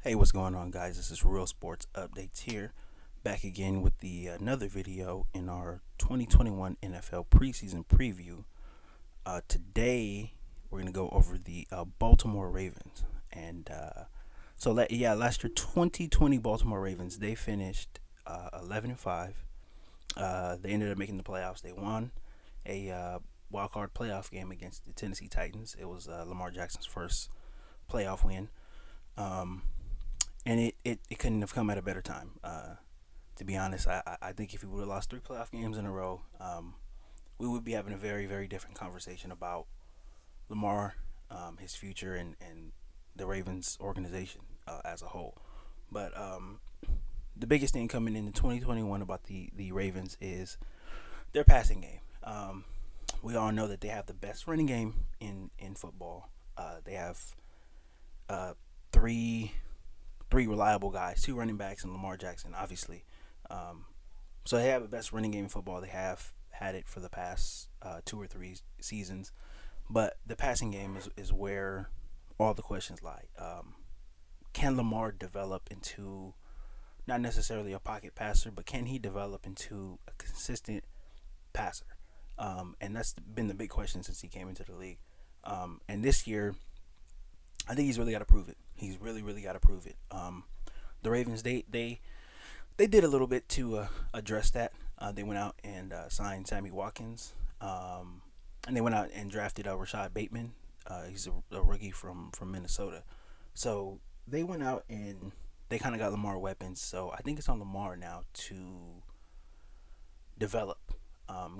Hey, what's going on, guys? This is Real Sports Updates here, back again with the another video in our 2021 NFL preseason preview. Today, we're gonna go over the Baltimore Ravens, and last year 2020 Baltimore Ravens they finished 11-5. They ended up making the playoffs. They won a wild card playoff game against the Tennessee Titans. It was Lamar Jackson's first playoff win. Um, and it couldn't have come at a better time. To be honest, I think if he would have lost three playoff games in a row, we would be having a very, very different conversation about Lamar, his future, and the Ravens organization as a whole. But the biggest thing coming into 2021 about the Ravens is their passing game. We all know that they have the best running game in football. They have uh, three three reliable guys, two running backs and Lamar Jackson, obviously. Um, so they have the best running game in football. They have had it for the past two or three seasons, but the passing game is where all the questions lie. Can Lamar develop into not necessarily a pocket passer, but can he develop into a consistent passer? And that's been the big question since he came into the league. And this year, I think he's really got to prove it. He's really, really got to prove it. The Ravens, they did a little bit to address that. They went out and signed Sammy Watkins, and they went out and drafted Rashad Bateman. He's a rookie from Minnesota. So they went out and they kind of got Lamar weapons. So I think it's on Lamar now to develop,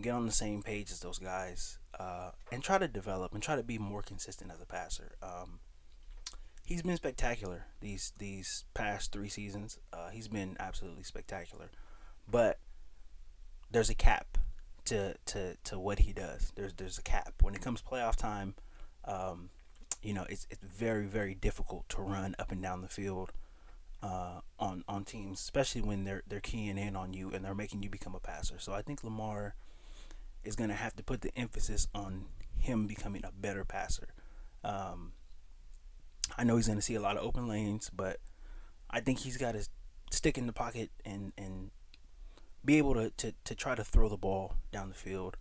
get on the same page as those guys, and try to develop and try to be more consistent as a passer. He's been spectacular these past three seasons. He's been absolutely spectacular, but there's a cap to what he does. There's a cap when it comes playoff time. Um, it's very, very difficult to run up and down the field on teams, especially when they're keying in on you and they're making you become a passer. So I think Lamar is going to have to put the emphasis on him becoming a better passer. Um, I know he's going to see a lot of open lanes, but I think he's got to stick in the pocket and be able to try to throw the ball down the field,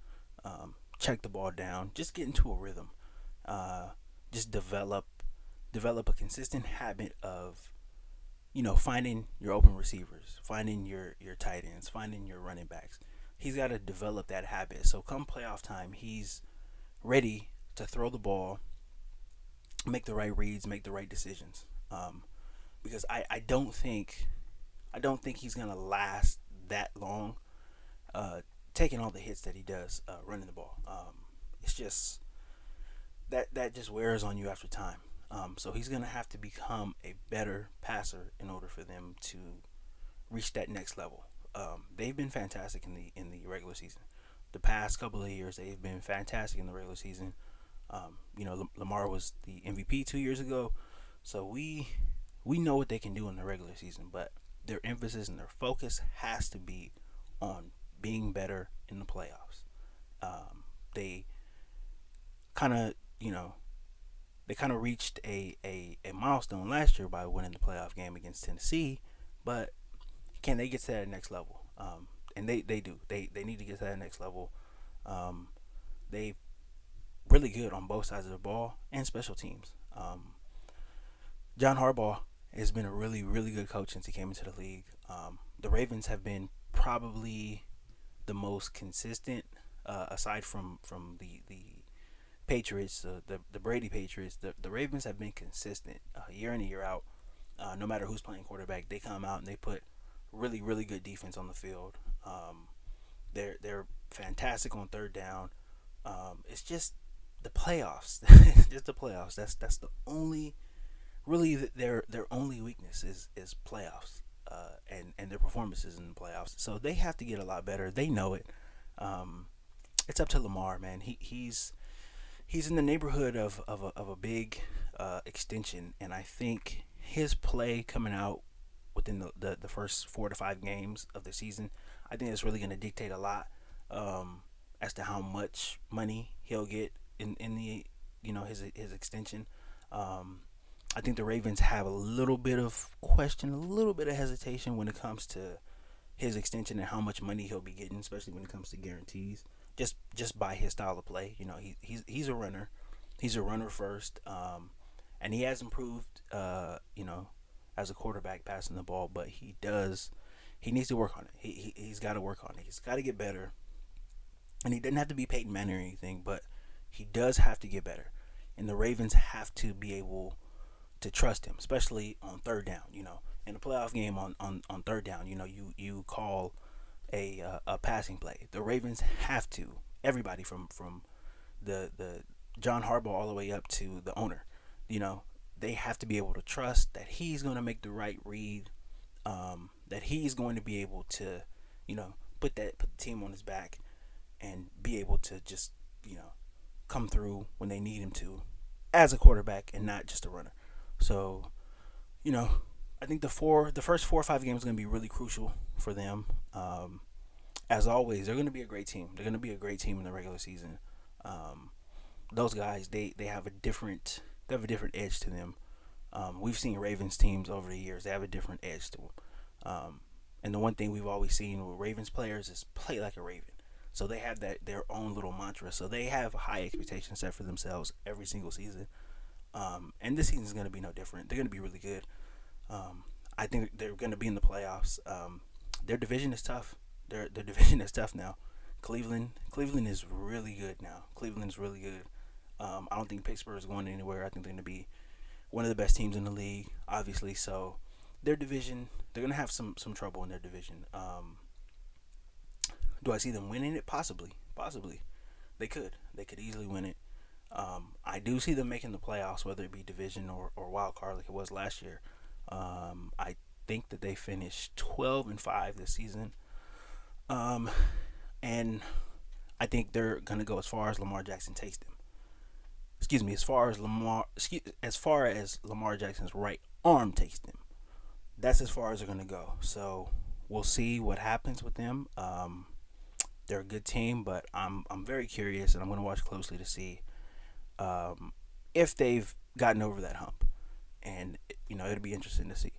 check the ball down, just get into a rhythm, uh, just develop a consistent habit of finding your open receivers, finding your tight ends, finding your running backs. He's got to develop that habit. So come playoff time, he's ready to throw the ball, make the right reads, make the right decisions. Because I don't think he's gonna last that long, taking all the hits that he does running the ball. It's just that just wears on you after time. So he's gonna have to become a better passer in order for them to reach that next level. They've been fantastic in the regular season. The past couple of years, they've been fantastic in the regular season. Lamar was the MVP 2 years ago, so we know what they can do in the regular season, but their emphasis and their focus has to be on being better in the playoffs. They kind of, they kind of reached a milestone last year by winning the playoff game against Tennessee, but can they get to that next level? And they do. They need to get to that next level. Um, they really good on both sides of the ball and special teams. John Harbaugh has been a really, really good coach since he came into the league. The Ravens have been probably the most consistent, aside from the Patriots, the Brady Patriots. The Ravens have been consistent year in and year out. No matter who's playing quarterback, they come out and they put really, really good defense on the field. They're fantastic on third down. It's just the playoffs, just the playoffs. That's the only really their only weakness is playoffs, and their performances in the playoffs. So they have to get a lot better. They know it. Um, it's up to Lamar, man. He's in the neighborhood of a big extension, and I think his play coming out within the first 4 to 5 games of the season, I think it's really going to dictate a lot, as to how much money he'll get in the his extension. Um, I think the Ravens have a little bit of question, a little bit of hesitation when it comes to his extension and how much money he'll be getting, especially when it comes to guarantees. Just by his style of play, he's a runner. He's a runner first, and he has improved. As a quarterback passing the ball, but he does. He needs to work on it. He's got to work on it. He's got to get better, and he doesn't have to be Peyton Manning or anything, but he does have to get better. And the Ravens have to be able to trust him, especially on third down. In a playoff game on third down, you call a passing play. The Ravens have to. Everybody from the John Harbaugh all the way up to the owner, you know, they have to be able to trust that he's going to make the right read, that he's going to be able to, put the team on his back and be able to just come through when they need him to, as a quarterback and not just a runner. So you know, I think the first 4 or 5 games are going to be really crucial for them. As always, they're going to be a great team. They're going to be a great team in the regular season. Um, those guys, they have a different edge to them. We've seen Ravens teams over the years; they have a different edge to them. And the one thing we've always seen with Ravens players is play like a Raven. So they have that their own little mantra. So they have high expectations set for themselves every single season. And this season is going to be no different. They're going to be really good. I think they're going to be in the playoffs. Their division is tough. Their division is tough now. Cleveland is really good now. Cleveland's really good. I don't think Pittsburgh is going anywhere. I think they're going to be one of the best teams in the league, obviously. So their division, they're going to have some trouble in their division. Do I see them winning it? Possibly, possibly. They could. They could easily win it. I do see them making the playoffs, whether it be division or wild card like it was last year. I think that they finished 12-5 this season. Um, and I think they're gonna go as far as Lamar Jackson takes them. Excuse me, as far as Lamar Jackson's right arm takes them. That's as far as they're gonna go. So we'll see what happens with them. They're a good team, but I'm very curious, and I'm gonna watch closely to see um, if they've gotten over that hump. And it'll be interesting to see.